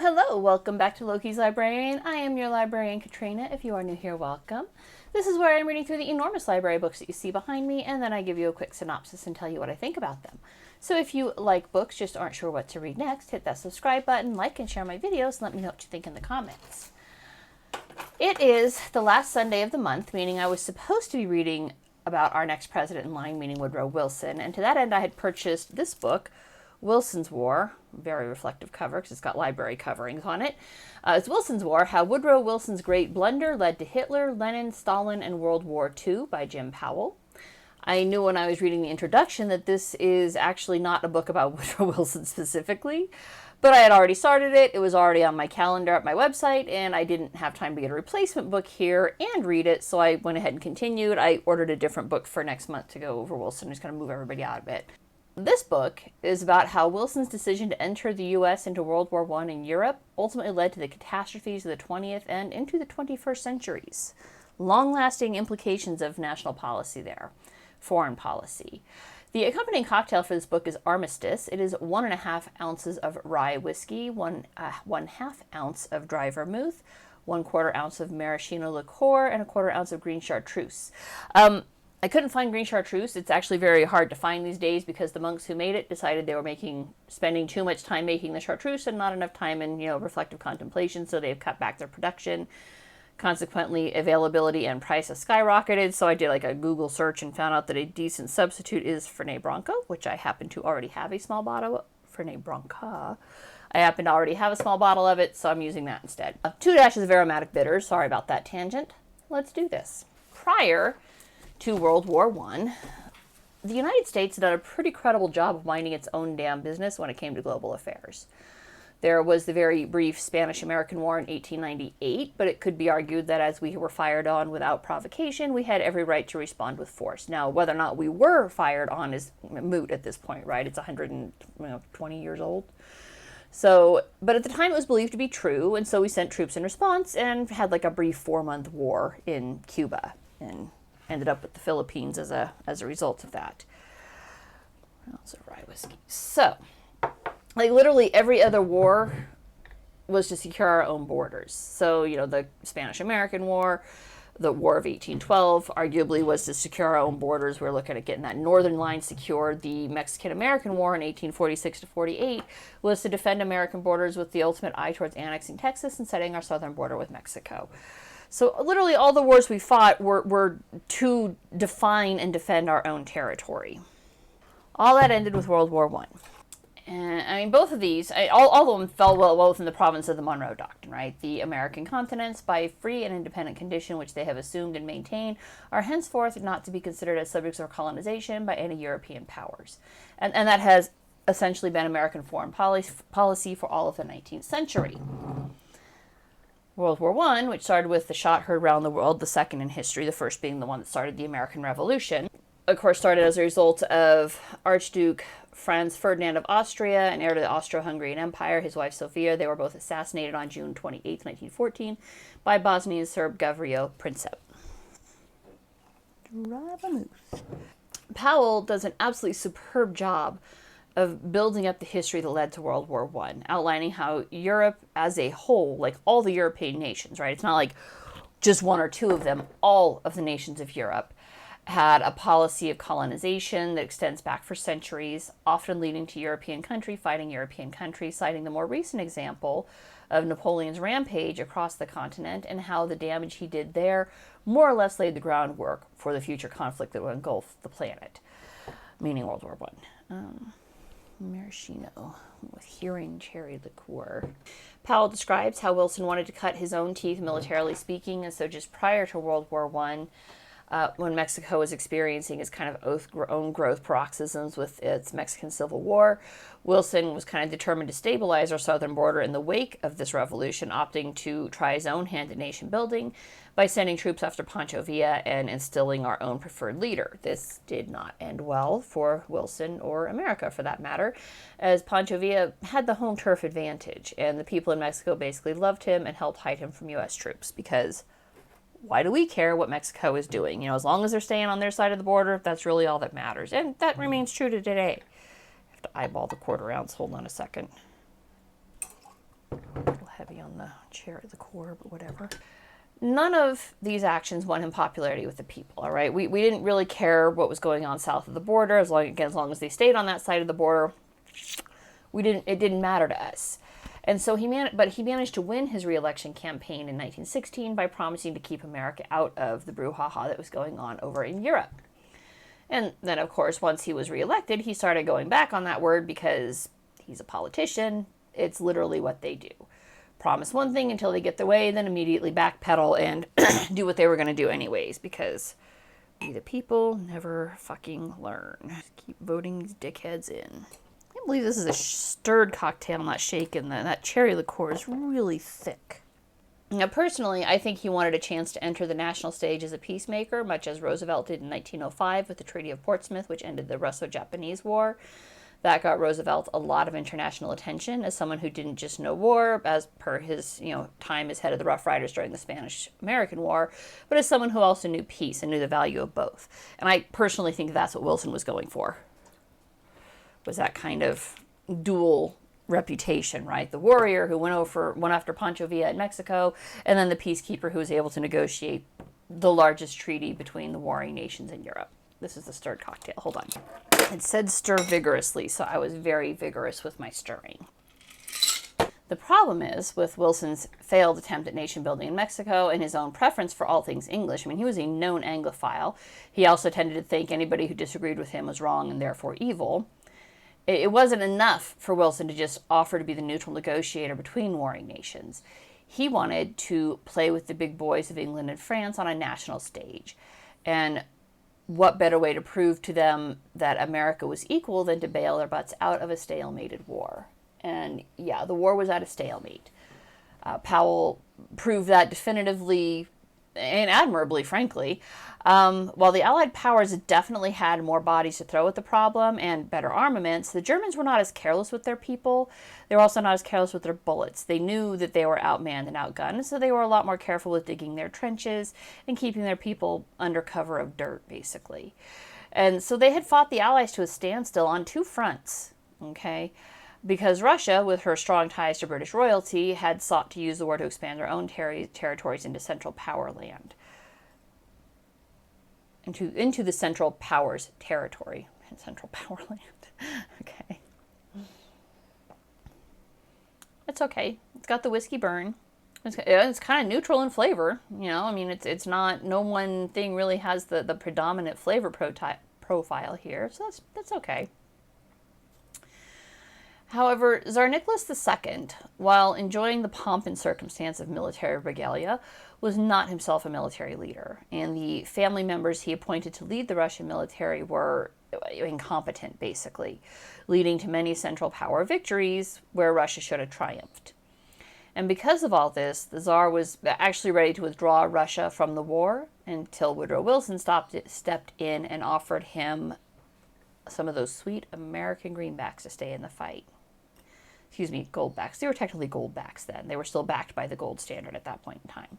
Hello, welcome back to Loki's Librarian. I am your librarian, Katrina. If you are new here, welcome. This is where I'm reading through the enormous library of books that you see behind me, and then I give you a quick synopsis and tell you what I think about them. So if you like books, just aren't sure what to read next, hit that subscribe button, like and share my videos, and let me know what you think in the comments. It is the last Sunday of the month, meaning I was supposed to be reading about our next president in line, meaning Woodrow Wilson, and to that end I had purchased this book, Wilson's War, very reflective cover because it's got library coverings on it. It's Wilson's War, How Woodrow Wilson's Great Blunder Led to Hitler, Lenin, Stalin, and World War II by Jim Powell. I knew when I was reading the introduction that this is actually not a book about Woodrow Wilson specifically, but I had already started it. It was already on my calendar at my website, and I didn't have time to get a replacement book here and read it, so I went ahead and continued. I ordered a different book for next month to go over Wilson. Just going to move everybody out of it. This book is about how Wilson's decision to enter the U.S. into World War I in Europe ultimately led to the catastrophes of the 20th and into the 21st centuries. Long-lasting implications of national policy there, foreign policy. The accompanying cocktail for this book is Armistice. It is 1.5 ounces of rye whiskey, 1/2 ounce of dry vermouth, 1/4 ounce of maraschino liqueur, and 1/4 ounce of green Chartreuse. I couldn't find green Chartreuse. It's actually very hard to find these days because the monks who made it decided they were spending too much time making the Chartreuse and not enough time in, reflective contemplation, so they've cut back their production. Consequently, availability and price has skyrocketed, so I did like a Google search and found out that a decent substitute is Fernet Branca, which I happen to already have a small bottle of. Fernet Branca. I happen to already have a small bottle of it, so I'm using that instead. 2 dashes of Aromatic Bitters. Sorry about that tangent. Let's do this. Prior to World War I, the United States had done a pretty credible job of minding its own damn business when it came to global affairs. There was the very brief Spanish-American War in 1898, but it could be argued that as we were fired on without provocation, we had every right to respond with force. Now, whether or not we were fired on is moot at this point, right? It's 120 years old. So, but at the time it was believed to be true, and so we sent troops in response and had like a brief 4-month war in Cuba, and ended up with the Philippines as a result of that. That's a rye whiskey. So, like literally every other war was to secure our own borders. So, the Spanish-American War, the War of 1812, arguably was to secure our own borders. We're looking at getting that northern line secured. The Mexican-American War in 1846 to 48 was to defend American borders with the ultimate eye towards annexing Texas and setting our southern border with Mexico. So literally all the wars we fought were to define and defend our own territory. All that ended with World War I. And both of these, all of them fell well within the province of the Monroe Doctrine, right? The American continents, by free and independent condition which they have assumed and maintained, are henceforth not to be considered as subjects of colonization by any European powers. And that has essentially been American foreign policy for all of the 19th century. World War I, which started with the shot heard around the world, the second in history, the first being the one that started the American Revolution, of course started as a result of Archduke Franz Ferdinand of Austria, and heir to the Austro-Hungarian Empire, his wife Sofia. They were both assassinated on June 28, 1914, by Bosnian Serb Gavrilo Princip. Powell does an absolutely superb job of building up the history that led to World War I, outlining how Europe as a whole, like all the European nations, right? It's not like just one or two of them, all of the nations of Europe had a policy of colonization that extends back for centuries, often leading to European country fighting European country, citing the more recent example of Napoleon's rampage across the continent and how the damage he did there more or less laid the groundwork for the future conflict that would engulf the planet, meaning World War I. Maraschino with hearing cherry liqueur. Powell describes how Wilson wanted to cut his own teeth, militarily speaking, and so just prior to World War I, when Mexico was experiencing its kind of own growth paroxysms with its Mexican Civil War, Wilson was kind of determined to stabilize our southern border in the wake of this revolution, opting to try his own hand at nation building by sending troops after Pancho Villa and instilling our own preferred leader. This did not end well for Wilson or America, for that matter, as Pancho Villa had the home turf advantage, and the people in Mexico basically loved him and helped hide him from U.S. troops, because why do we care what Mexico is doing? As long as they're staying on their side of the border, that's really all that matters. And that remains true to today. I have to eyeball the 1/4 ounce. Hold on a second. on the chair at the core, but whatever. None of these actions won him popularity with the people, all right? We didn't really care what was going on south of the border, as long as they stayed on that side of the border. It didn't matter to us. And so he managed to win his re-election campaign in 1916 by promising to keep America out of the brouhaha that was going on over in Europe. And then, of course, once he was reelected, he started going back on that word because he's a politician. It's literally what they do. Promise one thing until they get their way, then immediately backpedal and do what they were going to do anyways, because we the people never fucking learn. Just keep voting these dickheads in. I can't believe this is a stirred cocktail, not shaken. That cherry liqueur is really thick. Now, personally, I think he wanted a chance to enter the national stage as a peacemaker, much as Roosevelt did in 1905 with the Treaty of Portsmouth, which ended the Russo-Japanese War. That got Roosevelt a lot of international attention as someone who didn't just know war, as per his time as head of the Rough Riders during the Spanish-American War, but as someone who also knew peace and knew the value of both. And I personally think that's what Wilson was going for, was that kind of dual reputation, right? The warrior who went after Pancho Villa in Mexico, and then the peacekeeper who was able to negotiate the largest treaty between the warring nations in Europe. This is the stirred cocktail. Hold on. It said stir vigorously, so I was very vigorous with my stirring. The problem is, with Wilson's failed attempt at nation building in Mexico and his own preference for all things English, I mean, he was a known Anglophile. He also tended to think anybody who disagreed with him was wrong and therefore evil. It wasn't enough for Wilson to just offer to be the neutral negotiator between warring nations. He wanted to play with the big boys of England and France on a national stage. And what better way to prove to them that America was equal than to bail their butts out of a stalemated war? And yeah, the war was at a stalemate. Powell proved that definitively and admirably, frankly. While the Allied powers definitely had more bodies to throw at the problem and better armaments, the Germans were not as careless with their people. They were also not as careless with their bullets. They knew that they were outmanned and outgunned, so they were a lot more careful with digging their trenches and keeping their people under cover of dirt, basically. And so they had fought the Allies to a standstill on two fronts, okay? Because Russia, with her strong ties to British royalty, had sought to use the war to expand their own territories into Central Power land. Into the Central Powers territory. Central Power land. Okay. It's okay. It's got the whiskey burn. It's kind of neutral in flavor. I mean, it's not, no one thing really has the predominant flavor profile here. So that's okay. However, Tsar Nicholas II, while enjoying the pomp and circumstance of military regalia, was not himself a military leader, and the family members he appointed to lead the Russian military were incompetent, basically, leading to many Central Power victories where Russia should have triumphed. And because of all this, the Tsar was actually ready to withdraw Russia from the war until Woodrow Wilson stepped in and offered him some of those sweet American greenbacks to stay in the fight. Excuse me, goldbacks. They were technically goldbacks then. They were still backed by the gold standard at that point in time.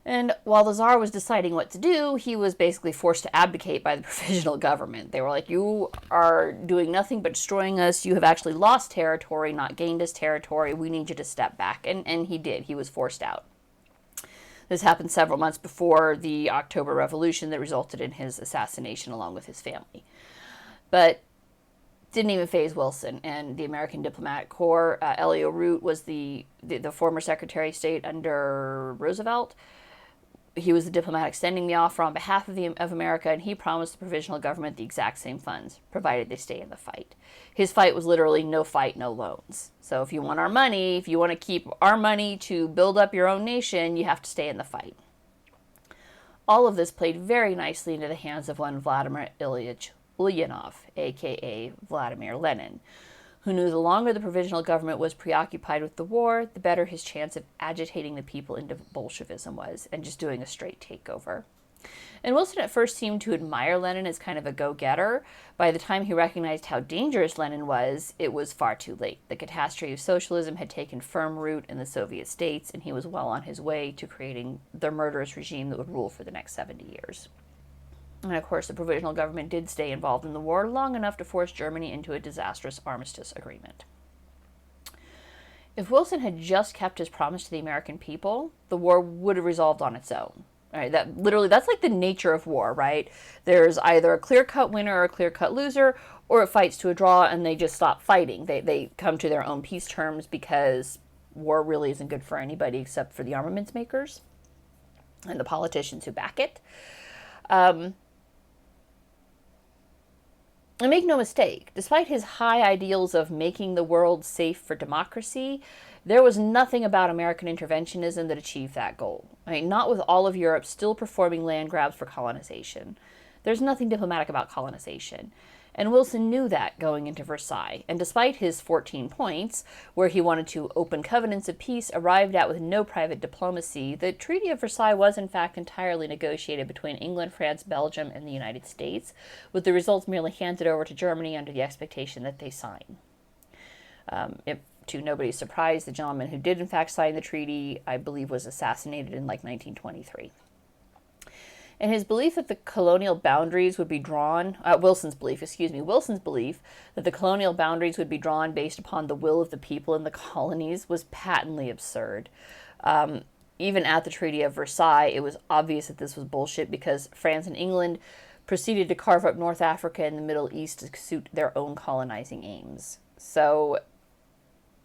And while the Tsar was deciding what to do, he was basically forced to abdicate by the provisional government. They were like, you are doing nothing but destroying us. You have actually lost territory, not gained us territory. We need you to step back. And he did. He was forced out. This happened several months before the October Revolution that resulted in his assassination along with his family. But didn't even faze Wilson and the American diplomatic corps. Elio Root was the former Secretary of State under Roosevelt. He was the diplomat extending the offer on behalf of America, and he promised the provisional government the exact same funds, provided they stay in the fight. His fight was literally no fight, no loans. So if you want our money, if you want to keep our money to build up your own nation, you have to stay in the fight. All of this played very nicely into the hands of one Vladimir Ilyich Ulyanov, a.k.a. Vladimir Lenin, who knew the longer the provisional government was preoccupied with the war, the better his chance of agitating the people into Bolshevism was, and just doing a straight takeover. And Wilson at first seemed to admire Lenin as kind of a go-getter. By the time he recognized how dangerous Lenin was, it was far too late. The catastrophe of socialism had taken firm root in the Soviet states, and he was well on his way to creating the murderous regime that would rule for the next 70 years. And of course, the provisional government did stay involved in the war long enough to force Germany into a disastrous armistice agreement. If Wilson had just kept his promise to the American people, the war would have resolved on its own. Right? That's like the nature of war, right? There's either a clear-cut winner or a clear-cut loser, or it fights to a draw and they just stop fighting. They come to their own peace terms because war really isn't good for anybody except for the armaments makers and the politicians who back it. And make no mistake, despite his high ideals of making the world safe for democracy, there was nothing about American interventionism that achieved that goal. I mean, not with all of Europe still performing land grabs for colonization. There's nothing diplomatic about colonization. And Wilson knew that going into Versailles, and despite his 14 points, where he wanted to open covenants of peace arrived at with no private diplomacy, the Treaty of Versailles was in fact entirely negotiated between England, France, Belgium, and the United States, with the results merely handed over to Germany under the expectation that they sign. To nobody's surprise, the gentleman who did in fact sign the treaty, I believe, was assassinated in like 1923. And his belief that the colonial boundaries would be drawn, Wilson's belief that the colonial boundaries would be drawn based upon the will of the people in the colonies was patently absurd. Even at the Treaty of Versailles, it was obvious that this was bullshit because France and England proceeded to carve up North Africa and the Middle East to suit their own colonizing aims. So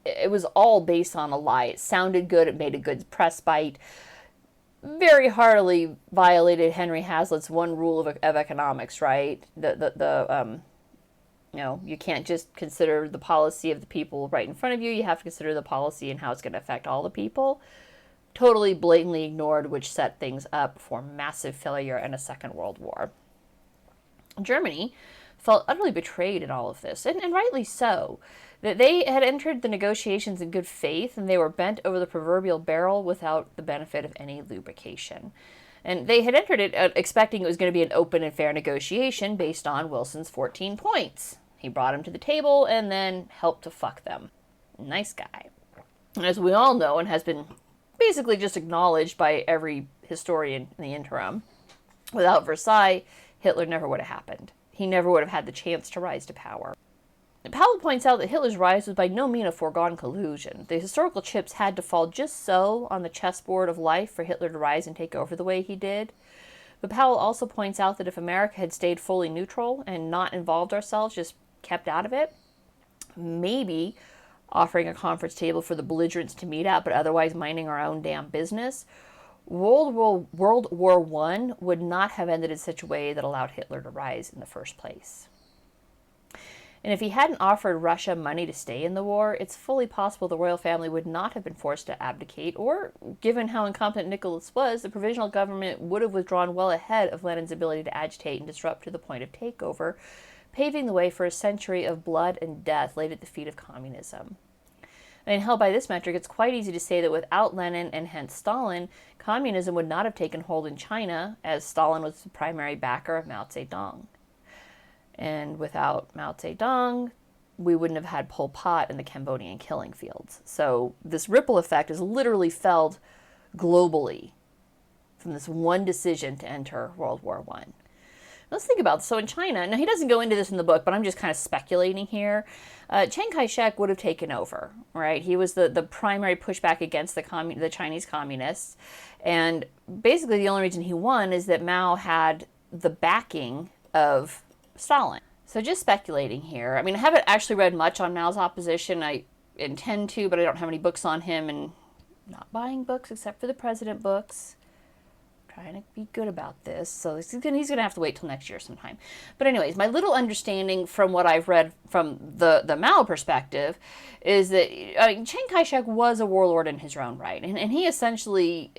it was all based on a lie. It sounded good, it made a good press bite, very heartily violated Henry Hazlitt's one rule of economics, right? You can't just consider the policy of the people right in front of you. You have to consider the policy and how it's going to affect all the people. Totally blatantly ignored, which set things up for massive failure and a Second World War. Germany felt utterly betrayed in all of this, and rightly so. That they had entered the negotiations in good faith, and they were bent over the proverbial barrel without the benefit of any lubrication. And they had entered it expecting it was going to be an open and fair negotiation based on Wilson's 14 points. He brought them to the table and then helped to fuck them. Nice guy. And as we all know, and has been basically just acknowledged by every historian in the interim, without Versailles, Hitler never would have happened. He never would have had the chance to rise to power. Powell points out that Hitler's rise was by no means a foregone conclusion. The historical chips had to fall just so on the chessboard of life for Hitler to rise and take over the way he did. But Powell also points out that if America had stayed fully neutral and not involved ourselves, just kept out of it, maybe offering a conference table for the belligerents to meet at, but otherwise minding our own damn business, World War I would not have ended in such a way that allowed Hitler to rise in the first place. And if he hadn't offered Russia money to stay in the war, it's fully possible the royal family would not have been forced to abdicate, or, given how incompetent Nicholas was, the provisional government would have withdrawn well ahead of Lenin's ability to agitate and disrupt to the point of takeover, paving the way for a century of blood and death laid at the feet of communism. And held by this metric, it's quite easy to say that without Lenin and hence Stalin, communism would not have taken hold in China, as Stalin was the primary backer of Mao Zedong. And without Mao Zedong, we wouldn't have had Pol Pot and the Cambodian killing fields. So this ripple effect is literally felt globally from this one decision to enter World War I. Let's think about this. So in China, now he doesn't go into this in the book, but I'm just kind of speculating here. Chiang Kai-shek would have taken over, right? He was the primary pushback against the Chinese communists. And basically the only reason he won is that Mao had the backing of Stalin. So just speculating here. I mean, I haven't actually read much on Mao's opposition. I intend to, but I don't have any books on him, and not buying books except for the president books. Trying to be good about this. So he's going to have to wait till next year sometime. But anyways, my little understanding from what I've read from the Mao perspective is that Chiang Kai-shek was a warlord in his own right. And he essentially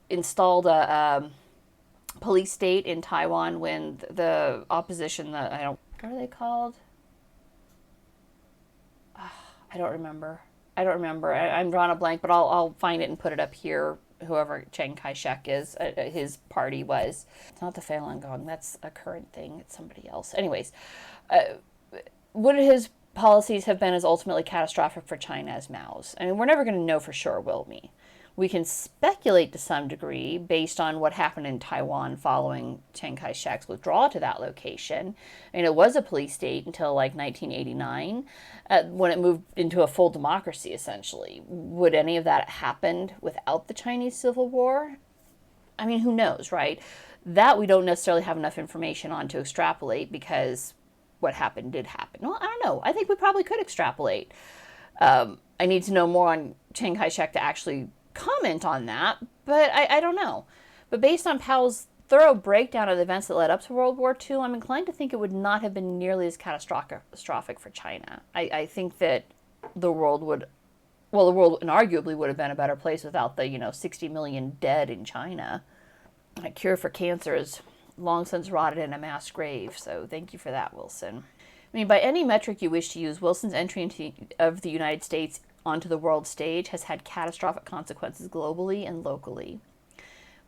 installed a police state in Taiwan when the opposition, what are they called? I don't remember. I'm drawing a blank, but I'll find it and put it up here. Whoever Chiang Kai-shek is, his party was. It's not the Falun Gong. That's a current thing. It's somebody else. Anyways, would his policies have been as ultimately catastrophic for China as Mao's? I mean, we're never going to know for sure, will we? We can speculate to some degree based on what happened in Taiwan following Chiang Kai-shek's withdrawal to that location. And it was a police state until like 1989, when it moved into a full democracy, essentially. Would any of that have happened without the Chinese Civil War? I mean, who knows, right? That we don't necessarily have enough information on to extrapolate, because what happened did happen. Well, I don't know. I think we probably could extrapolate. I need to know more on Chiang Kai-shek to actually comment on that, but I don't know. But based on Powell's thorough breakdown of the events that led up to World War II, I'm inclined to think it would not have been nearly as catastrophic for China. I think that the world inarguably would have been a better place without the, 60 million dead in China. A cure for cancer is long since rotted in a mass grave, so thank you for that, Wilson. I mean, by any metric you wish to use, Wilson's entry of the United States onto the world stage has had catastrophic consequences globally and locally.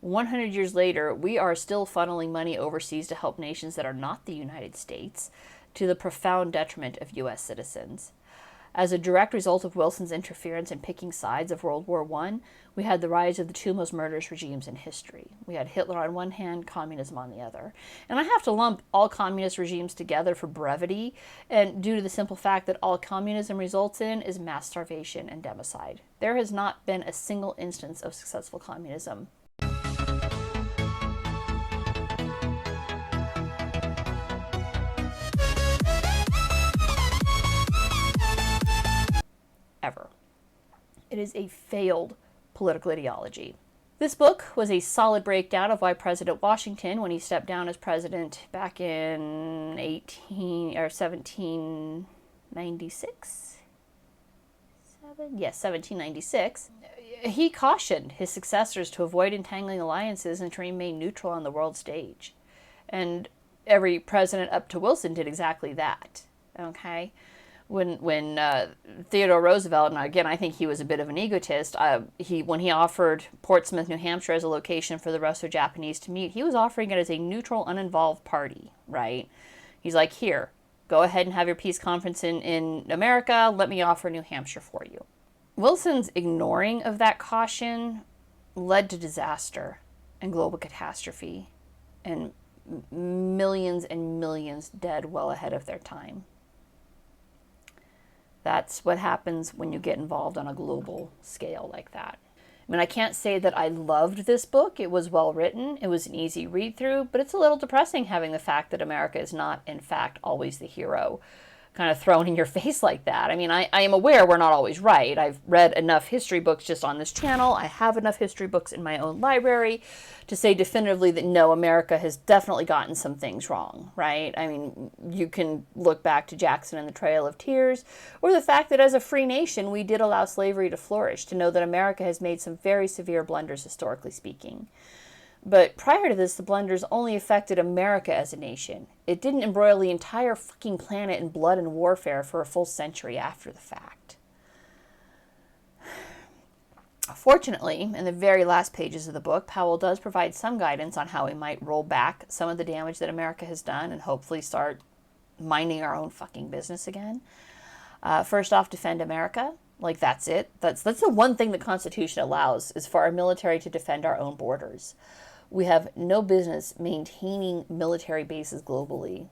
100 years later, we are still funneling money overseas to help nations that are not the United States, to the profound detriment of U.S. citizens. As a direct result of Wilson's interference in picking sides of World War I, we had the rise of the two most murderous regimes in history. We had Hitler on one hand, communism on the other. And I have to lump all communist regimes together for brevity, and due to the simple fact that all communism results in is mass starvation and democide. There has not been a single instance of successful communism. Ever. It is a failed political ideology. This book was a solid breakdown of why President Washington, when he stepped down as president back in 1796, he cautioned his successors to avoid entangling alliances and to remain neutral on the world stage. And every president up to Wilson did exactly that. Okay? When Theodore Roosevelt, and again, I think he was a bit of an egotist, when he offered Portsmouth, New Hampshire as a location for the Russo-Japanese to meet, he was offering it as a neutral, uninvolved party, right? He's like, here, go ahead and have your peace conference in America, let me offer New Hampshire for you. Wilson's ignoring of that caution led to disaster and global catastrophe, and millions and millions dead well ahead of their time. That's what happens when you get involved on a global scale like that. I mean, I can't say that I loved this book. It was well written. It was an easy read through, but it's a little depressing having the fact that America is not, in fact, always the hero kind of thrown in your face like that. I mean, I am aware we're not always right. I've read enough history books just on this channel. I have enough history books in my own library to say definitively that no, America has definitely gotten some things wrong, right? I mean, you can look back to Jackson and the Trail of Tears, or the fact that as a free nation, we did allow slavery to flourish, to know that America has made some very severe blunders, historically speaking. But prior to this, the blunders only affected America as a nation. It didn't embroil the entire fucking planet in blood and warfare for a full century after the fact. Fortunately, in the very last pages of the book, Powell does provide some guidance on how we might roll back some of the damage that America has done and hopefully start minding our own fucking business again. First off, defend America. Like, that's it. That's the one thing the Constitution allows, is for our military to defend our own borders. We have no business maintaining military bases globally,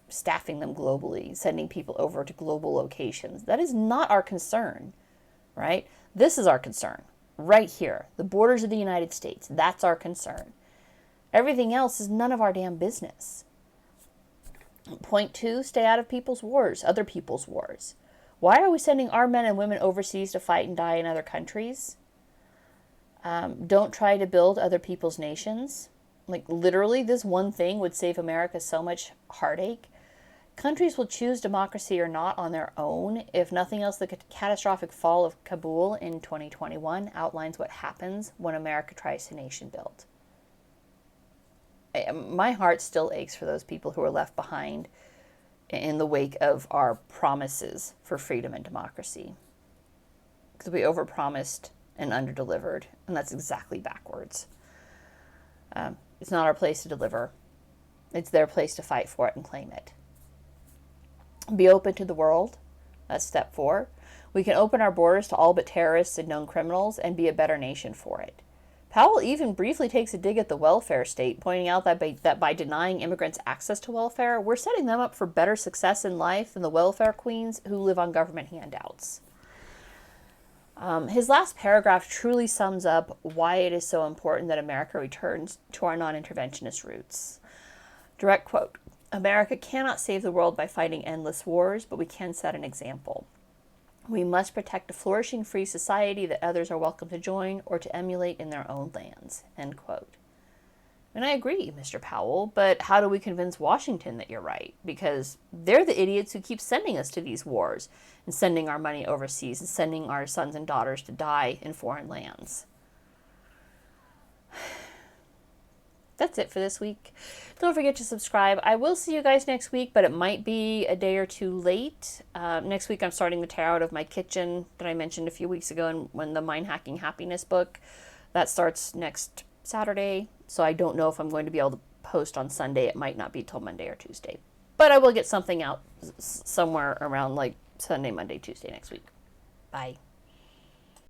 staffing them globally, sending people over to global locations. That is not our concern, right? This is our concern, right here. The borders of the United States, that's our concern. Everything else is none of our damn business. Point 2, stay out of people's wars, other people's wars. Why are we sending our men and women overseas to fight and die in other countries? Don't try to build other people's nations. Like, literally, this one thing would save America so much heartache. Countries will choose democracy or not on their own. If nothing else, the catastrophic fall of Kabul in 2021 outlines what happens when America tries to nation build. My heart still aches for those people who are left behind in the wake of our promises for freedom and democracy. Because we overpromised and underdelivered, and that's exactly backwards. It's not our place to deliver. It's their place to fight for it and claim it. Be open to the world. That's step 4. We can open our borders to all but terrorists and known criminals and be a better nation for it. Powell even briefly takes a dig at the welfare state, pointing out that by denying immigrants access to welfare, we're setting them up for better success in life than the welfare queens who live on government handouts. His last paragraph truly sums up why it is so important that America returns to our non-interventionist roots. Direct quote, "America cannot save the world by fighting endless wars, but we can set an example. We must protect a flourishing free society that others are welcome to join or to emulate in their own lands." End quote. And I agree, Mr. Powell, but how do we convince Washington that you're right? Because they're the idiots who keep sending us to these wars and sending our money overseas and sending our sons and daughters to die in foreign lands. That's it for this week. Don't forget to subscribe. I will see you guys next week, but it might be a day or two late. Next week I'm starting the tear out of my kitchen that I mentioned a few weeks ago when the Mind Hacking Happiness book. That starts next Saturday, so I don't know if I'm going to be able to post on Sunday. It might not be till Monday or Tuesday. But I will get something out somewhere around like Sunday, Monday, Tuesday next week. Bye.